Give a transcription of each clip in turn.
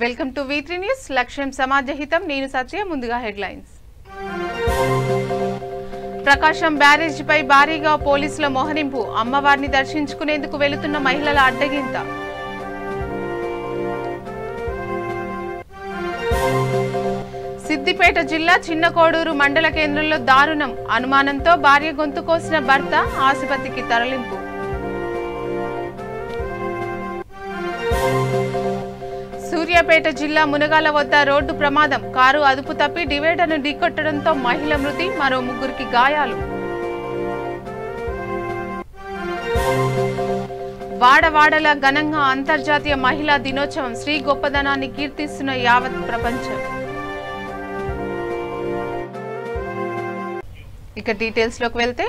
Welcome to V3 news. లక్ష్యం సమాజహితం. నేను సత్య. ముందుగా హెడ్లైన్స్. ప్రకాశం బ్యారేజీపై భారీగా పోలీసుల మోహరింపు. అమ్మవారిని దర్శించుకునేందుకు వెళుతున్న మహిళల అడ్డగింత. సిద్దిపేట జిల్లా చిన్నకోడూరు మండల కేంద్రంలో దారుణం. అనుమానంతో భార్య గొంతు కోసిన భర్త ఆసుపత్రికి తరలింపు. సూర్యాపేట జిల్లా మునగాల వద్ద రోడ్డు ప్రమాదం. కారు అదుపు తప్పి డివైడర్ను ఢీకొట్టడంతో మహిళ మృతి, మరో 3 గాయాలు. వాడవాడల ఘనంగా అంతర్జాతీయ మహిళా దినోత్సవం. స్త్రీ గొప్పదనాన్ని కీర్తిస్తున్న యావత్ ప్రపంచం. ఇక డీటెయిల్స్ లోకి వెళ్తే,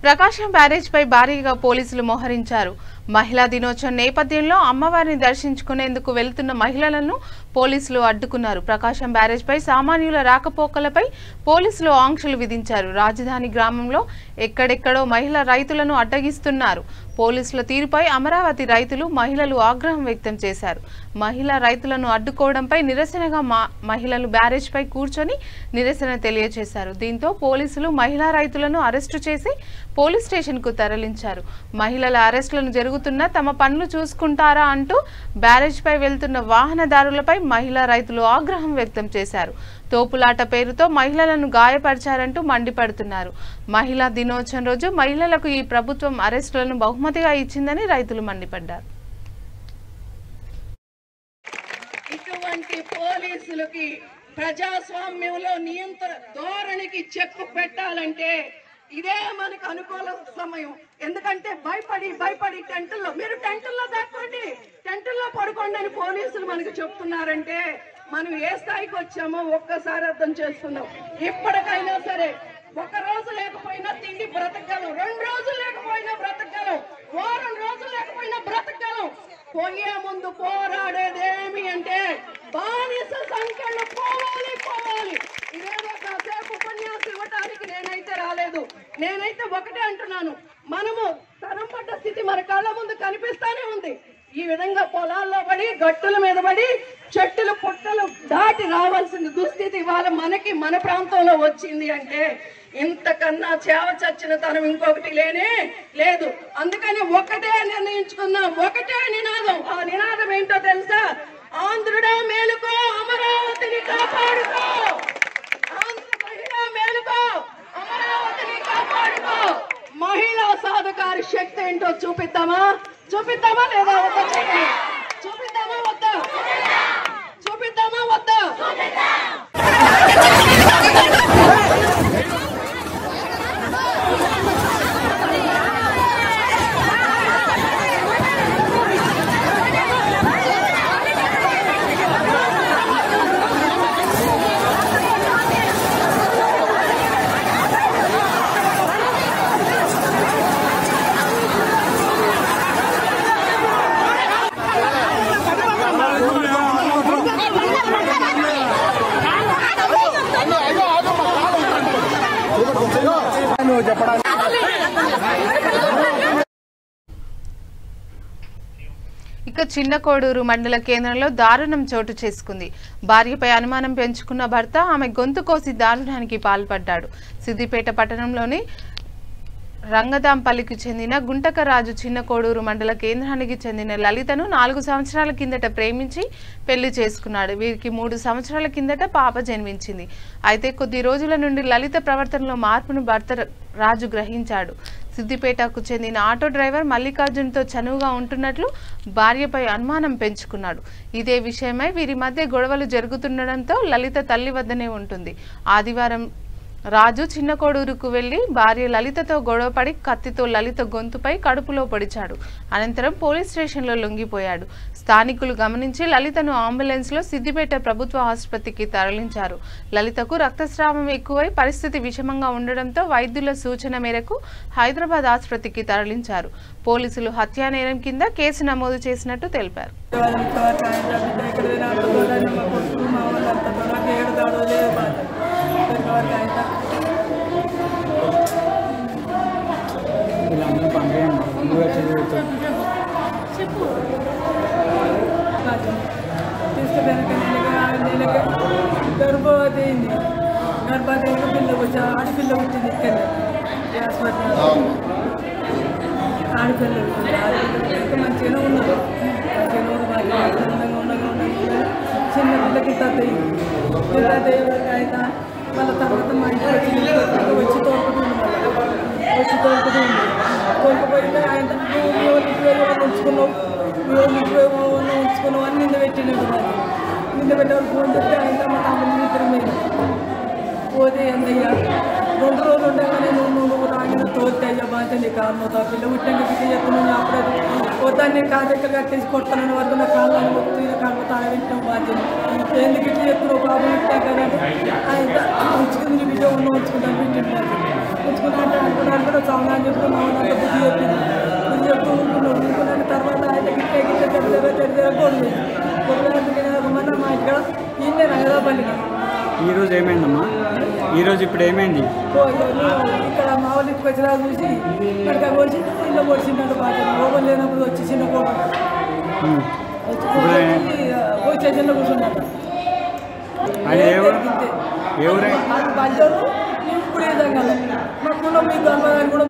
ప్రకాశం బ్యారేజ్ పై భారీగా పోలీసులు మోహరించారు. మహిళా దినోత్సవం నేపథ్యంలో అమ్మవారిని దర్శించుకునేందుకు వెళ్తున్న మహిళలను పోలీసులు అడ్డుకున్నారు. ప్రకాశం బ్యారేజ్ పై సామాన్యుల రాకపోకలపై పోలీసులు ఆంక్షలు విధించారు. రాజధాని గ్రామంలో ఎక్కడెక్కడో మహిళా రైతులను అడ్డగిస్తున్నారు. పోలీసుల తీరుపై అమరావతి రైతులు, మహిళలు ఆగ్రహం వ్యక్తం చేశారు. మహిళా రైతులను అడ్డుకోవడంపై నిరసనగా మహిళలు బ్యారేజ్ పై కూర్చొని నిరసన తెలియజేశారు. దీంతో పోలీసులు మహిళా రైతులను అరెస్టు చేసి పోలీస్ స్టేషన్ కు తరలించారు. మహిళల అరెస్టులను జరుగుతున్నా తమ పనులు చూసుకుంటారా అంటూ బ్యారేజ్ పై వెళ్తున్న వాహనదారులపై మహిళా రైతులు ఆగ్రహం వ్యక్తం చేశారు. తోపులాట పేరుతో మహిళలను గాయపరిచారంటూ మండిపడుతున్నారు. మహిళా దినోత్సవం రోజు మహిళలకు ఈ ప్రభుత్వం అరెస్టులను బహుమతిగా ఇచ్చిందని రైతులు మండిపడ్డారు. ఇటువంటి పోలీసులకి ప్రజాస్వామ్యంలో నియంత్రణ ధోరణికి చెక్ పెట్టాలంటే ఇదే మనకు అనుకూల సమయం. ఎందుకంటే భయపడి టెంటుల్లో దాక్కోండి, టెంటుల్లో పడుకోండి అని పోలీసులు మనకు చెప్తున్నారంటే మనం ఏ స్థాయికి వచ్చామో ఒక్కసారి అర్థం చేసుకుందాం. ఇప్పటికైనా సరే, 1 రోజు లేకపోయినా తిండి బ్రతకగలం, 2 రోజులు లేకపోయినా బ్రతకగలం, 1 వారం రోజులు లేకపోయినా బ్రతకగలం. పోయే ముందు పోరాడేదేమి అంటే బానిస సంఖ్యలు పోవాలి. ఇదేదో కాసేపు ఉపన్యాసం ఇవ్వటానికి నేనైతే రాలేదు. నేనైతే ఒకటే అంటున్నాను, మనము తరం పడ్డ స్థితి మన కళ్ళ ముందు కనిపిస్తానే ఉంది. ఈ విధంగా పొలాల్లో పడి, గట్టుల మీద పడి, చెట్టులు పుట్టలు దాటి రావాల్సిన దుస్థితి ఇవాళ మనకి మన ప్రాంతంలో వచ్చింది అంటే ఇంతకన్నా చేవ చచ్చిన తనం ఇంకొకటి లేనే లేదు. అందుకని ఒకటే నిర్ణయించుకున్నాం, ఒకటే నినాదం. ఆ నినాదం ఏంటో తెలుసా? ఆంధ్రుడా మేలుకో, అమరావతిని కాపాడుకో. ఆంధ్ర మేలుకో, అమరావతిని కాపాడుకో. మహిళా సాధకారి శక్తి ఏంటో చూపిద్దామా లేదా వద్దా? చూపిద్దామా వద్దా? ఇక చిన్నకోడూరు మండల కేంద్రంలో దారుణం చోటు చేసుకుంది. భార్యపై అనుమానం పెంచుకున్న భర్త ఆమె గొంతు కోసి దారుణానికి పాల్పడ్డాడు. సిద్దిపేట పట్టణంలోని రంగదాంపల్లికి చెందిన గుంటకరాజు చిన్నకోడూరు మండల కేంద్రానికి చెందిన లలితను 4 సంవత్సరాల కిందట ప్రేమించి పెళ్లి చేసుకున్నాడు. వీరికి 3 సంవత్సరాల కిందట పాప జన్మించింది. అయితే కొద్ది రోజుల నుండి లలిత ప్రవర్తనలో మార్పును భర్త రాజు గ్రహించాడు. సిద్దిపేటకు చెందిన ఆటో డ్రైవర్ మల్లికార్జున్తో చనువుగా ఉంటున్నట్లు భార్యపై అనుమానం పెంచుకున్నాడు. ఇదే విషయమై వీరి మధ్య గొడవలు జరుగుతుండడంతో లలిత తల్లి వద్దనే ఉంటుంది. ఆదివారం రాజు చిన్నకోడూరుకు వెళ్లి భార్య లలితతో గొడవపడి కత్తితో లలిత గొంతుపై కడుపులో పొడిచాడు. అనంతరం పోలీస్ స్టేషన్లో లొంగిపోయాడు. స్థానికులు గమనించి లలితను అంబులెన్స్లో సిద్దిపేట ప్రభుత్వ ఆసుపత్రికి తరలించారు. లలితకు రక్తస్రావం ఎక్కువై పరిస్థితి విషమంగా ఉండడంతో వైద్యుల సూచన మేరకు హైదరాబాద్ ఆసుపత్రికి తరలించారు. పోలీసులు హత్యానేరం కింద కేసు నమోదు చేసినట్టు తెలిపారు. తీసుకుపోయాక నెలకే గర్భవతి అయింది. గర్భవతి అయిన పిల్ల వచ్చి ఆడపిల్ల పుట్టింది ఇక్కడనే హాస్పిటల్. ఆడపిల్ల పుట్టింది. ఆడపిల్ల మంచిగానే ఉన్నది. మంచిగా ఉండగా చిన్న పిల్లకి తద్దయి అయితే వాళ్ళ తర్వాత మా ఇంటికి వచ్చి తోడుకుంటుంది. వచ్చి తోడుకుంటుంది. తోడుకుపోయింది. ఆయన ఉంచుకున్నావు ఉంచుకున్నావు అని నింద పెట్టినట్టు మాకు. నింద పెట్టారు. ఫోన్ చెప్తే ఆయన మా తమ్ముడు ఇద్దరు మేము పోతే ఏందయ్యా 2 రోజులు ఉండగానే నువ్వు రాగిన తోస్తే అయ్యా బాగా నీ కారణం ఆ పిల్ల పుట్టాక బిడ్డ చెప్తున్నాను. అప్పుడే పోతాను నేను కాదు దగ్గర కట్టేసి కొట్టాను వరకు నా కాళ్ళని మొత్తం కాళ్ళ తాళ పెట్టినాం బాధ్యత. ఎందుకు ఇట్లా చెప్తున్నావు బాబు ఇట్టాక ఆయన ఉంచుకుంది నీ బిడ్డ ఉంచుకుంటాను పెట్టింది ఉంచుకుంటే అనుకున్నాను కూడా చాలా అని చెప్పి మా వాళ్ళంతా బుద్ధి చెప్పింది. బుద్ధి చెప్తూ ఉంటున్నాను. తర్వాత ఆయన గిట్ట గిట్ట తెరిదే కొడుకు మన మా ఇక్కడ ఈయన హైదరాబాద్గా. ఈరోజు ఏమైందమ్మా? ఈరోజు ఇప్పుడు ఏమైంది? ఇక్కడ మా వాళ్ళు ఇంటికి వచ్చినా చూసి ఇక్కడ పోసి ఇల్లు పొడిచిందంటే బాగా లోపల లేనప్పుడు వచ్చి చిన్న కోట పోయి స్టేషన్లో కూర్చున్నాక బయలుదేరు మేము ఇప్పుడు ఏదాం మా కులం మీకు అమ్మదాన్ని కూడా.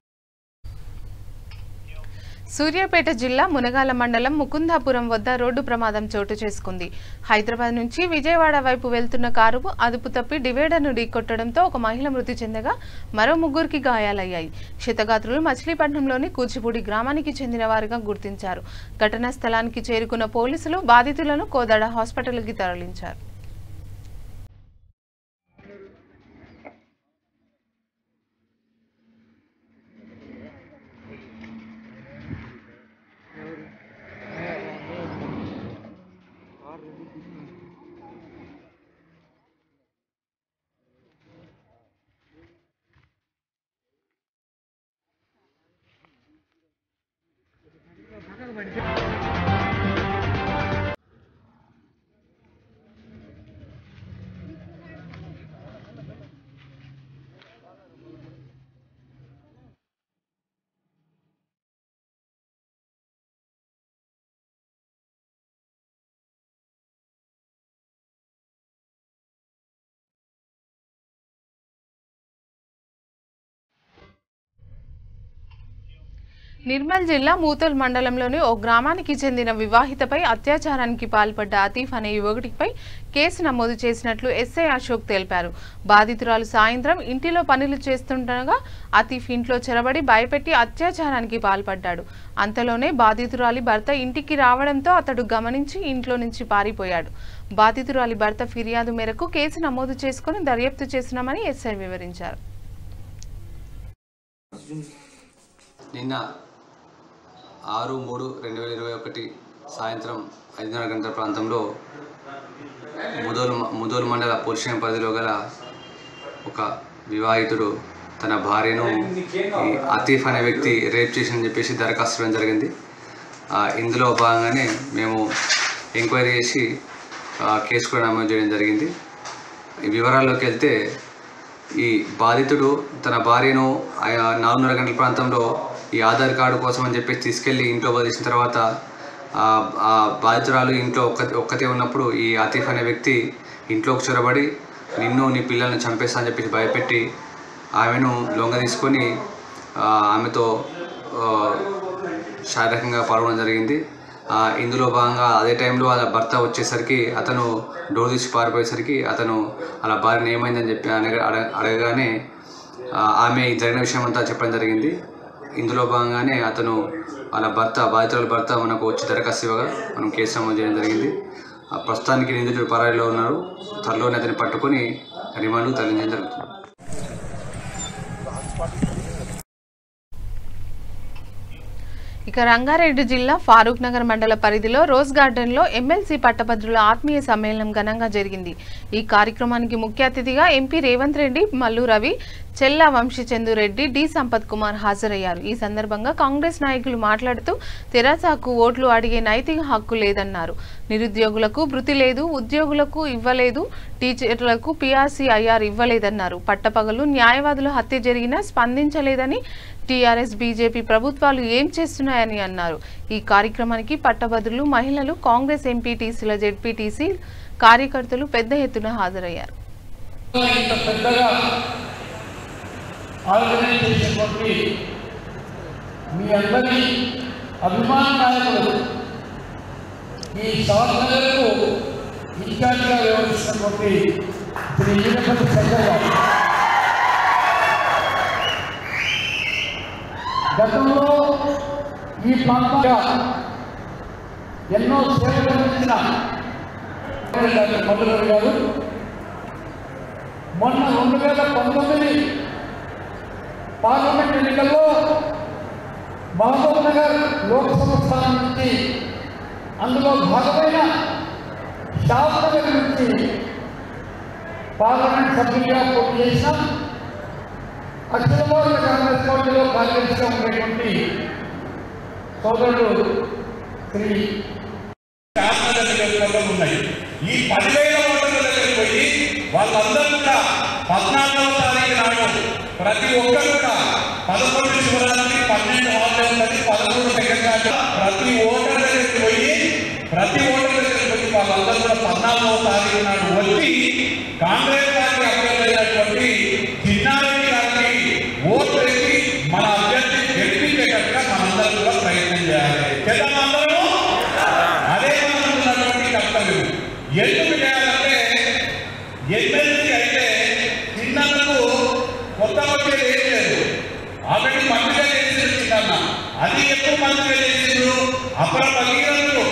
సూర్యాపేట జిల్లా మునగాల మండలం ముకుందాపురం వద్ద రోడ్డు ప్రమాదం చోటు చేసుకుంది. హైదరాబాద్ నుంచి విజయవాడ వైపు వెళ్తున్న కారు అదుపు తప్పి డివైడర్ను ఢీకొట్టడంతో ఒక మహిళ మృతి చెందగా మరో 3కి గాయాలయ్యాయి. క్షతగాత్రులు మచిలీపట్నంలోని కూచిపూడి గ్రామానికి చెందిన వారిగా గుర్తించారు. ఘటనా స్థలానికి చేరుకున్న పోలీసులు బాధితులను కోదాడ హాస్పిటల్కి తరలించారు. నిర్మల్ జిల్లా మూతల్ మండలంలోని ఓ గ్రామానికి చెందిన వివాహితపై అత్యాచారానికి పాల్పడ్డ అతీఫ్ అనే యువకుడిపై కేసు నమోదు చేసినట్లు ఎస్ఐ అశోక్ తెలిపారు. బాధితురాలు సాయంత్రం ఇంటిలో పనులు చేస్తుండగా అతీఫ్ ఇంట్లో చెరబడి భయపెట్టి అత్యాచారానికి పాల్పడ్డాడు. అంతలోనే బాధితురాలి భర్త ఇంటికి రావడంతో అతడు గమనించి ఇంట్లో నుంచి పారిపోయాడు. బాధితురాలి భర్త ఫిర్యాదు మేరకు కేసు నమోదు చేసుకుని దర్యాప్తు చేస్తున్నామని ఎస్ఐ వివరించారు. నిన్న 6/3/2021 సాయంత్రం 5:30 గంటల ప్రాంతంలో ముదోలు మండల పోలీస్ స్టేషన్ పరిధిలో గల ఒక వివాహితుడు తన భార్యను అతీఫ్ అనే వ్యక్తి రేప్ చేసిందని చెప్పేసి దరఖాస్తు చేయడం జరిగింది. ఇందులో భాగంగానే మేము ఎంక్వైరీ చేసి కేసు కూడా నమోదు చేయడం జరిగింది. ఈ వివరాల్లోకి వెళ్తే ఈ బాధితుడు తన భార్యను 4:30 గంటల ప్రాంతంలో ఈ ఆధార్ కార్డు కోసం అని చెప్పేసి తీసుకెళ్ళి ఇంట్లో వదిలేసిన తర్వాత ఆ బాధితురాలు ఇంట్లో ఒక్కతే ఉన్నప్పుడు ఈ అతీఫ్ అనే వ్యక్తి ఇంట్లోకి చొరబడి నిన్ను నీ పిల్లల్ని చంపేస్తా అని చెప్పేసి భయపెట్టి ఆమెను లొంగ తీసుకొని ఆమెతో శారీరకంగా పాల్గొనడం జరిగింది. ఇందులో భాగంగా అదే టైంలో వాళ్ళ భర్త వచ్చేసరికి అతను డోర్ తీసి పారిపోయేసరికి అతను అలా భార్యను ఏమైందని చెప్పి అడగగానే ఆమె జరిగిన విషయం అంతా చెప్పడం జరిగింది. ఇందులో భాగంగానే అతను వాళ్ళ బాధితురాల భర్త మనకు వచ్చి దరఖాస్తు ఇవ్వగా మనం కేసు నమోదు చేయడం జరిగింది. ప్రస్తుతానికి నిందితుడు పరారీలో ఉన్నారు. త్వరలోనే అతన్ని పట్టుకొని రిమాండ్కు తరలించడం జరుగుతుంది. ఇక రంగారెడ్డి జిల్లా ఫారూక్ నగర్ మండల పరిధిలో రోజ్ గార్డెన్లో ఎమ్మెల్సీ పట్టభద్రుల ఆత్మీయ సమ్మేళనం ఘనంగా జరిగింది. ఈ కార్యక్రమానికి ముఖ్య అతిథిగా ఎంపీ రేవంత్ రెడ్డి, మల్లు రవి, చెల్లా వంశీచందు రెడ్డి, డి సంపత్ కుమార్ హాజరయ్యారు. ఈ సందర్భంగా కాంగ్రెస్ నాయకులు మాట్లాడుతూ తెరాసకు ఓట్లు అడిగే నైతిక హక్కు లేదన్నారు. నిరుద్యోగులకు భృతి లేదు, ఉద్యోగులకు ఇవ్వలేదు, టీచర్లకు పీఆర్సీ ఐఆర్ ఇవ్వలేదన్నారు. పట్టపగలు న్యాయవాదుల హత్య జరిగినా స్పందించలేదని, టీఆర్ఎస్ బీజేపీ ప్రభుత్వాలు ఏం చేస్తున్నాయని అన్నారు. ఈ కార్యక్రమానికి పట్టభద్రులు, మహిళలు, కాంగ్రెస్ ఎంపీటీసీల, జెడ్పీటీసీ కార్యకర్తలు పెద్ద ఎత్తున హాజరయ్యారు. మీ అందరి అభిమాన నాయకులు ఈ సంవత్సరాలకు ఇన్ఛార్జిగా వ్యవహరిస్తున్నటువంటి శ్రీ ఈనపల్లి సంజయ్ గారు గతంలో ఈ ప్రాంతంగా ఎన్నో సేవలు అందించిన మధురరావు గారు మొన్న 2019 పార్లమెంట్ ఎన్నికల్లో మహబూబ్ నగర్ లోక్సభ స్థానం నుంచి అందులో భాగమైన షాద్నగర్ నుంచి పార్లమెంట్ సభ్యులుగా పోటీ చేసిన అఖిల భారత కాంగ్రెస్ పార్టీలో కార్యదర్శిగా ఉండేటువంటి సోదరుడు శ్రీ ఉన్నాయి. ఈ 10,000 ఓటర్ల దగ్గరికి పోయి వాళ్ళందరూ కూడా 14వ తారీఖు నాడు ప్రతి ఒక్కరు కూడా 11 శివరాత్రి 12 హాలిడే 13 సెకండ్ ప్రతి ఓటర్ దగ్గరికి పోయి వాళ్ళందరూ కూడా 14వ తారీఖు నాడు వచ్చి కాంగ్రెస్ పార్టీ అభ్యర్థి చిన్నారెడ్డి గారికి ఓటు వేసి మన అభ్యర్థి గెలిపించేటట్టుగా మనందరూ కూడా ప్రయత్నం చేయాలి. అందరూ అదే మనకున్నటువంటి కర్తవ్యం. ఎందుకు చేయాలంటే ఎమ్మెల్సీ అయితే చిన్నకు కొత్త వచ్చేది ఏం లేదు. ఆల్రెడీ మంత్రిగా చేసింది చిన్న, అది ఎప్పుడు మంత్రిగా చేసిండ్రు అప్పుడు భగీరథులు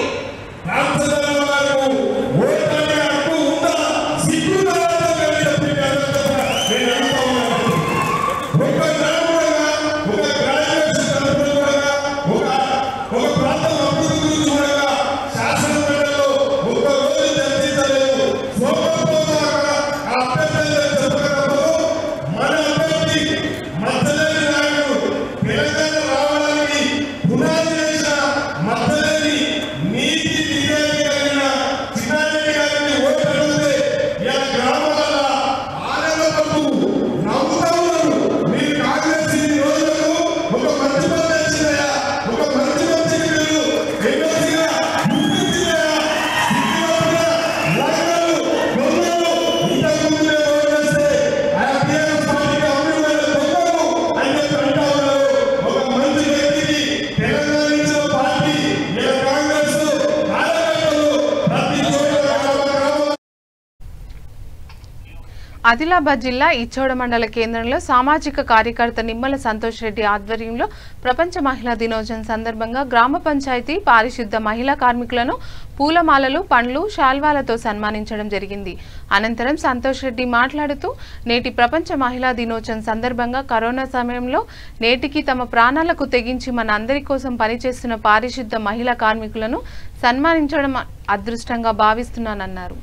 ఆదిలాబాద్ జిల్లా ఇచ్చోడ మండల కేంద్రంలో సామాజిక కార్యకర్త నిమ్మల సంతోష్ రెడ్డి ఆధ్వర్యంలో ప్రపంచ మహిళా దినోత్సవం సందర్భంగా గ్రామ పంచాయతీ పారిశుద్ధ మహిళా కార్మికులను పూలమాలలు, పండ్లు, శాల్వాలతో సన్మానించడం జరిగింది. అనంతరం సంతోష్ రెడ్డి మాట్లాడుతూ నేటి ప్రపంచ మహిళా దినోత్సవం సందర్భంగా కరోనా సమయంలో నేటికి తమ ప్రాణాలకు తెగించి మన అందరి కోసం పనిచేస్తున్న పారిశుద్ధ మహిళా కార్మికులను సన్మానించడం అదృష్టంగా భావిస్తున్నానన్నారు.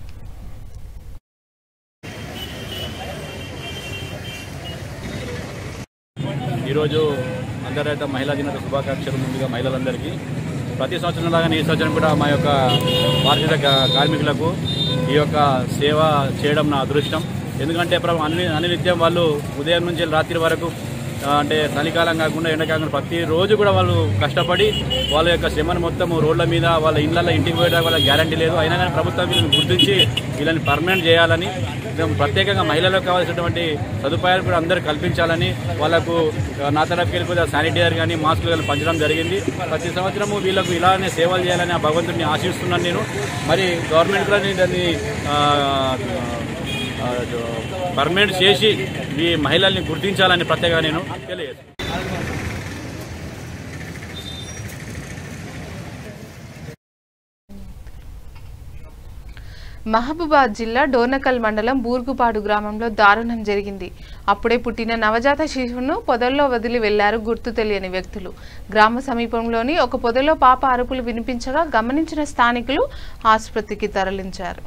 ఈరోజు అంతర్జాతీయ మహిళా దినోత్సవ శుభాకాంక్షలు. ముందుగా మహిళలందరికీ ప్రతి సంవత్సరం లాగానే ఈ సంవత్సరం కూడా మా యొక్క పారిశుద్ధ కార్మికులకు ఈ యొక్క సేవ చేయడం నా అదృష్టం. ఎందుకంటే అనినిత్యం వాళ్ళు ఉదయం నుంచి రాత్రి వరకు అంటే చలికాలం కాకుండా ఎండాకాలం ప్రతిరోజు కూడా వాళ్ళు కష్టపడి వాళ్ళ యొక్క శ్రమను మొత్తం రోడ్ల మీద వాళ్ళ ఇళ్లలో ఇంటికి పోయడానికి వాళ్ళ గ్యారంటీ లేదు. అయినా కానీ ప్రభుత్వం వీళ్ళని గుర్తించి వీళ్ళని పర్మనెంట్ చేయాలని, ప్రత్యేకంగా మహిళలకు కావాల్సినటువంటి సదుపాయాలు కూడా అందరూ కల్పించాలని వాళ్ళకు నా తరఫుకి వెళ్ళిపోతే శానిటైజర్ కానీ మాస్కులు కానీ పంచడం జరిగింది. ప్రతి సంవత్సరము వీళ్ళకు ఇలానే సేవలు చేయాలని ఆ భగవంతుడిని ఆశిస్తున్నాను నేను. మరి గవర్నమెంట్ కూడా దాన్ని పర్మనెంట్ చేసి ఈ మహిళల్ని గుర్తించాలని ప్రత్యేకంగా నేను తెలియజేస్తాను. మహబూబాద్ జిల్లా డోర్నకల్ మండలం బూర్గుపాడు గ్రామంలో దారుణం జరిగింది. అప్పుడే పుట్టిన నవజాత శిశువును పొదల్లో వదిలి వెళ్లారు గుర్తు తెలియని వ్యక్తులు. గ్రామ సమీపంలోని ఒక పొదలో పాప అరుపులు వినిపించగా గమనించిన స్థానికులు ఆసుపత్రికి తరలించారు.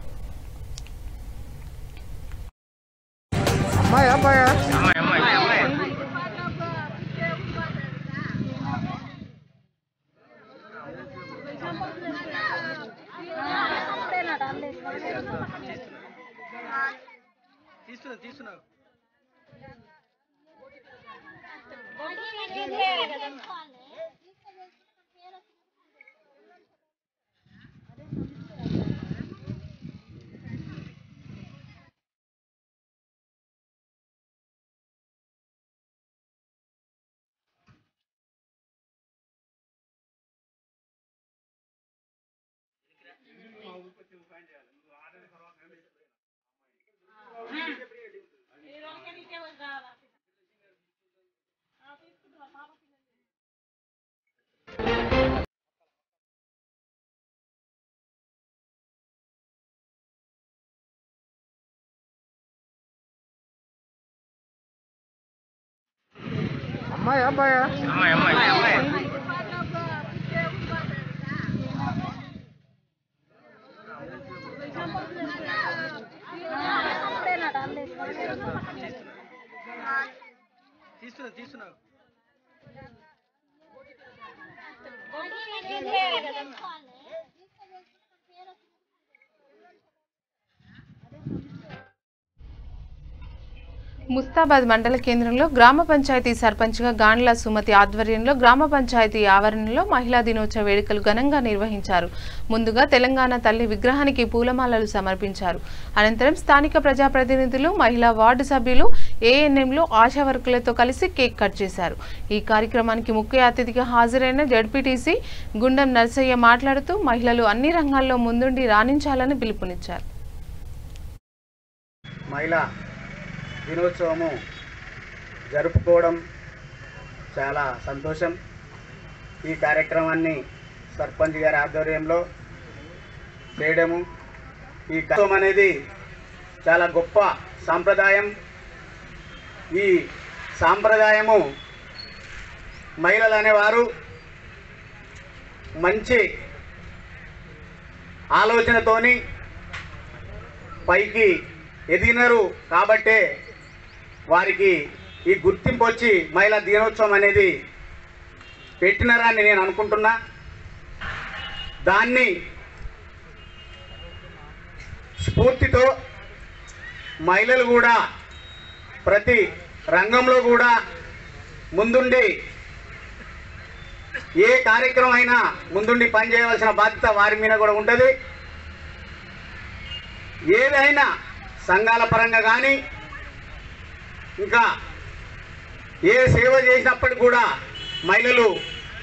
అమ్మాయి అబ్బాయా? తీసుకున్నా ముస్తాబాద్ మండల కేంద్రంలో గ్రామ పంచాయతీ సర్పంచ్గా గాండ్ల సుమతి ఆధ్వర్యంలో గ్రామ పంచాయతీ ఆవరణలో మహిళా దినోత్సవ వేడుకలు ఘనంగా నిర్వహించారు. ముందుగా తెలంగాణ తల్లి విగ్రహానికి పూలమాలలు సమర్పించారు. అనంతరం స్థానిక ప్రజాప్రతినిధులు, మహిళా వార్డు సభ్యులు, ఏఎన్ఎంలు, ఆశా వర్కులతో కలిసి కేక్ కట్ చేశారు. ఈ కార్యక్రమానికి ముఖ్య అతిథిగా హాజరైన జడ్పీటీసీ గుండం నర్సయ్య మాట్లాడుతూ మహిళలు అన్ని రంగాల్లో ముందుండి రాణించాలని పిలుపునిచ్చారు. దినోత్సవము జరుపుకోవడం చాలా సంతోషం. ఈ కార్యక్రమాన్ని సర్పంచ్ గారి ఆధ్వర్యంలో చేయడము, ఈ కార్యక్రమం అనేది చాలా గొప్ప సాంప్రదాయం. ఈ సాంప్రదాయము మహిళలు అనేవారు మంచి ఆలోచనతోని పైకి ఎదిగినారు కాబట్టే వారికి ఈ గుర్తింపు వచ్చి మహిళా దినోత్సవం అనేది పెట్టినారని నేను అనుకుంటున్నా. దాన్ని స్ఫూర్తితో మహిళలు కూడా ప్రతి రంగంలో కూడా ముందుండి ఏ కార్యక్రమం అయినా ముందుండి పనిచేయవలసిన బాధ్యత వారి మీద కూడా ఉంటుంది. ఏదైనా సంఘాల పరంగా కానీ ఇంకా ఏ సేవ చేసినప్పటికీ కూడా మహిళలు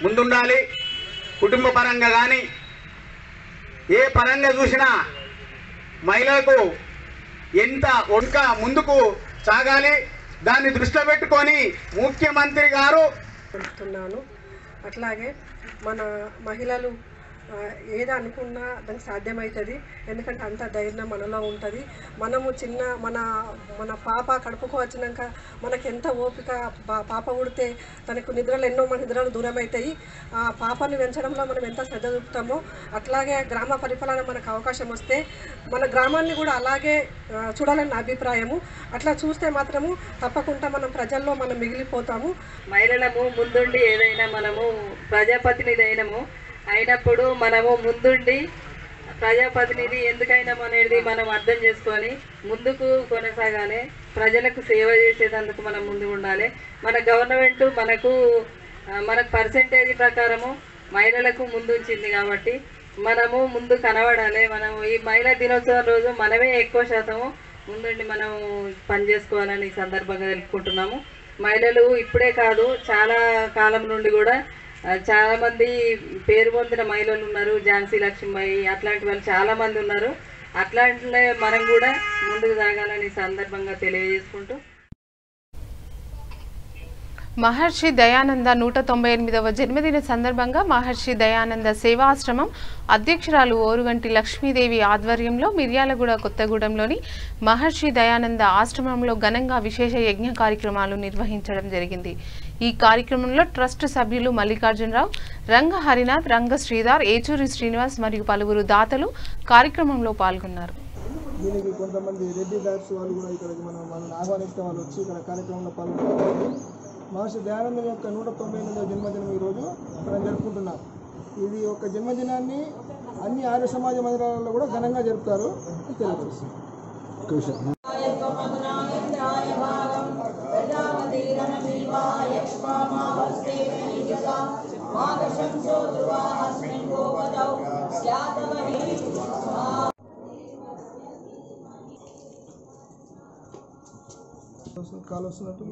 ముందుండాలి. కుటుంబ పరంగా కానీ ఏ పరంగా చూసినా మహిళలకు ఎంత ఇంకా ముందుకు సాగాలి. దాన్ని దృష్టిలో పెట్టుకొని ముఖ్యమంత్రి గారు చెప్తున్నాను. అట్లాగే మన మహిళలు ఏది అనుకున్నా దానికి సాధ్యమవుతుంది. ఎందుకంటే అంత ధైర్యం మనలో ఉంటుంది. మనము మన పాప కడుపుకు వచ్చినాక మనకి ఎంత ఓపిక, పాప ఉడితే తనకు నిద్రలు మన నిద్రలు దూరం అవుతాయి. ఆ పాపను పెంచడంలో మనం ఎంత శ్రద్ధ చూపుతామో అట్లాగే గ్రామ పరిపాలన మనకు అవకాశం వస్తే మన గ్రామాన్ని కూడా అలాగే చూడాలని నా అభిప్రాయము. అట్లా చూస్తే మాత్రము తప్పకుండా మనం ప్రజల్లో మనం మిగిలిపోతాము. మహిళలము ముందుండి ఏదైనా మనము ప్రజాప్రతినిధి అయినప్పుడు మనము ముందుండి ప్రజాప్రతినిధి ఎందుకైనాం అనేది మనం అర్థం చేసుకొని ముందుకు కొనసాగాలి. ప్రజలకు సేవ చేసేందుకు మనం ముందు ఉండాలి. మన గవర్నమెంట్ మనకు పర్సెంటేజ్ ప్రకారము మహిళలకు ముందుంచింది కాబట్టి మనము ముందు కనబడాలి. మనము ఈ మహిళా దినోత్సవం రోజు మనమే ఎక్కువ శాతము ముందుండి మనం పనిచేసుకోవాలని ఈ సందర్భంగా తెలుపుకుంటున్నాము. మహిళలు ఇప్పుడే కాదు, చాలా కాలం నుండి కూడా చాలా మంది పేరు పొందిన మహిళలు ఉన్నారు. ఝాన్సీ లక్ష్మీబాయి అట్లాంటి వాళ్ళు చాలా మంది ఉన్నారు. అట్లాంటి మనం కూడా ముందుకు సాగాలని సందర్భంగా తెలియజేసుకుంటూ మహర్షి దయానంద 198వ జన్మదిన సందర్భంగా మహర్షి దయానంద సేవాశ్రమం అధ్యక్షురాలు ఓరుగంటి లక్ష్మీదేవి ఆధ్వర్యంలో మిర్యాలగూడ కొత్తగూడెంలోని మహర్షి దయానంద ఆశ్రమంలో ఘనంగా విశేష యజ్ఞ కార్యక్రమాలు నిర్వహించడం జరిగింది. ఈ కార్యక్రమంలో ట్రస్ట్ సభ్యులు మల్లికార్జునరావు, రంగ హరినాథ్, రంగ శ్రీధర్, ఏచూరి శ్రీనివాస్ మరియు పలువురు దాతలు కార్యక్రమంలో పాల్గొన్నారు. దీనికి కొంతమంది రెడ్డి బ్యాగ్స్ వాళ్ళు కూడా ఇక్కడికి మనల్ని ఆహ్వానిస్తే వాళ్ళు వచ్చి ఇక్కడ కార్యక్రమంలో పాల్గొన్నారు. మహర్షి దయానంద యొక్క 198వ జన్మదినం ఈరోజు మనం జరుపుకుంటున్నాం. ఇది ఒక జన్మదినాన్ని అన్ని ఆర్య సమాజ మందిరాలలో కూడా ఘనంగా జరుపుతారు అని తెలియజేస్తుంది. కాల్ వస్తున్నట్టు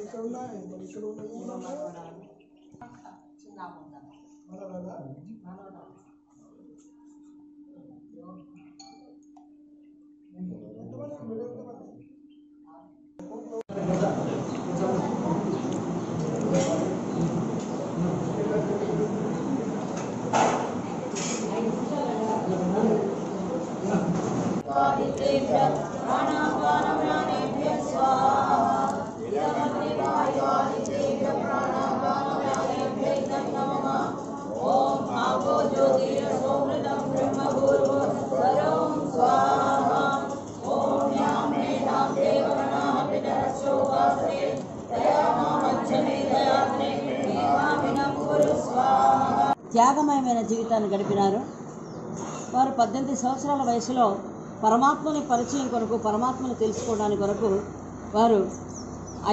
ఇక్కడ ఉన్నాయి, మరి ఇక్కడ ఉన్నాయి. త్యాగమయమైన జీవితాన్ని గడిపినారు. వారు 18 సంవత్సరాల వయసులో పరమాత్మని పరిచయం కొరకు, పరమాత్మని తెలుసుకోవడానికి కొరకు వారు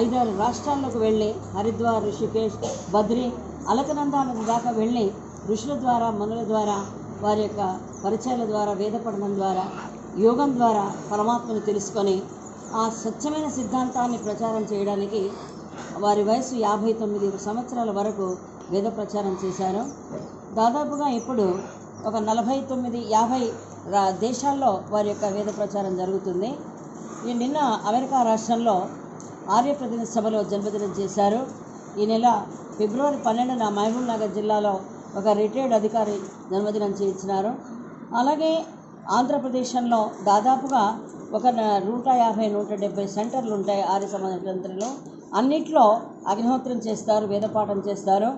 5-6 రాష్ట్రాల్లోకి వెళ్ళి హరిద్వార్, ఋషికేశ్, బద్రి, అలకనందాలకు దాకా వెళ్ళి ఋషుల ద్వారా, మనుల ద్వారా, వారి యొక్క పరిచయాల ద్వారా, వేద పఠనం ద్వారా, యోగం ద్వారా పరమాత్మని తెలుసుకొని ఆ స్వచ్ఛమైన సిద్ధాంతాన్ని ప్రచారం చేయడానికి వారి వయసు 59 సంవత్సరాల వరకు వేద ప్రచారం చేశారు. దాదాపుగా ఇప్పుడు ఒక 49-50 దేశాల్లో వారి యొక్క వేద ప్రచారం జరుగుతుంది. ఈ నిన్న అమెరికా రాష్ట్రంలో ఆర్యప్రతినిధి సభలో జన్మదినం చేశారు. ఈ నెల ఫిబ్రవరి 12న మహబూబ్ నగర్ జిల్లాలో ఒక రిటైర్డ్ అధికారి జన్మదినం చేయించినారు. అలాగే ఆంధ్రప్రదేశ్లో దాదాపుగా ఒక 150-170 సెంటర్లు ఉంటాయి. ఆర్య సమాజ సెంటర్లు అన్నిట్లో అగ్నిహోత్రం చేస్తారు, వేదపాఠం చేస్తారు.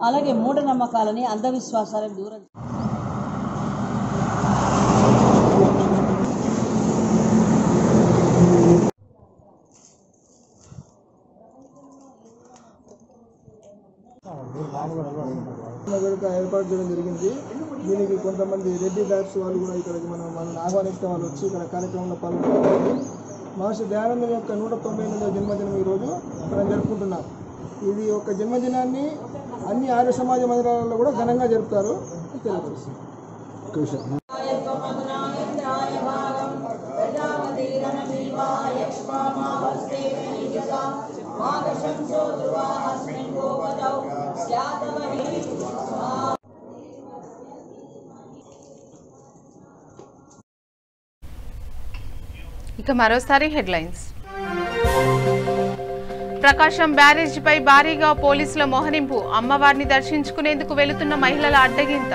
అలాగే మూఢనమ్మకాలని, అంధవిశ్వాసాలను దూరం ఏర్పాటు చేయడం జరిగింది. దీనికి కొంతమంది రెడ్డి బ్యాట్స్ వాళ్ళు కూడా ఇక్కడికి మనల్ని ఆహ్వానిస్తే వాళ్ళు వచ్చి ఇక్కడ కార్యక్రమంలో పాల్గొంటున్నారు. మహర్షి దయానందుని యొక్క 198వ జన్మదినం ఈరోజు మనం జరుపుకుంటున్నాం. ఇది ఒక జన్మదినాన్ని అన్ని ఆర్య సమాజ మందిరాలలో కూడా ఘనంగా జరుపుతారు. తెలియపరుస్తుంది. ఇక మరోసారి హెడ్లైన్స్. ప్రకాశం బ్యారేజీపై భారీగా పోలీసుల మోహరింపు, అమ్మవారిని దర్శించుకునేందుకు వెళుతున్న మహిళల అడ్డగింత.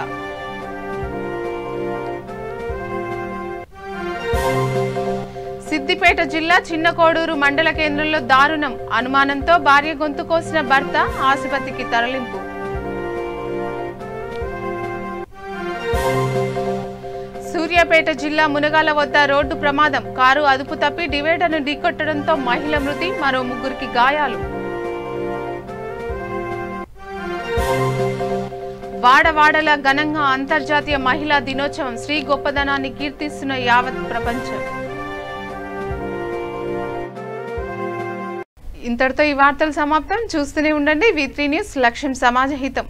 సిద్దిపేట జిల్లా చిన్నకోడూరు మండల కేంద్రంలో దారుణం, అనుమానంతో భార్య గొంతు కోసిన భర్త ఆసుపత్రికి తరలింపు. సూర్యాపేట జిల్లా మునగాల వద్ద రోడ్డు ప్రమాదం, కారు అదుపు తప్పి డివైడర్ను ఢీకొట్టడంతో మహిళ మృతి, మరో 3 గాయాలు. వాడవాడల ఘనంగా అంతర్జాతీయ మహిళా దినోత్సవం, స్త్రీ గొప్పదనాన్ని కీర్తిస్తున్న యావత్ ప్రపంచం. ఇంతటితో ఈ వార్తలు సమాప్తం. చూస్తూనే ఉండండి V3 న్యూస్, లక్ష్యం సమాజ హితం.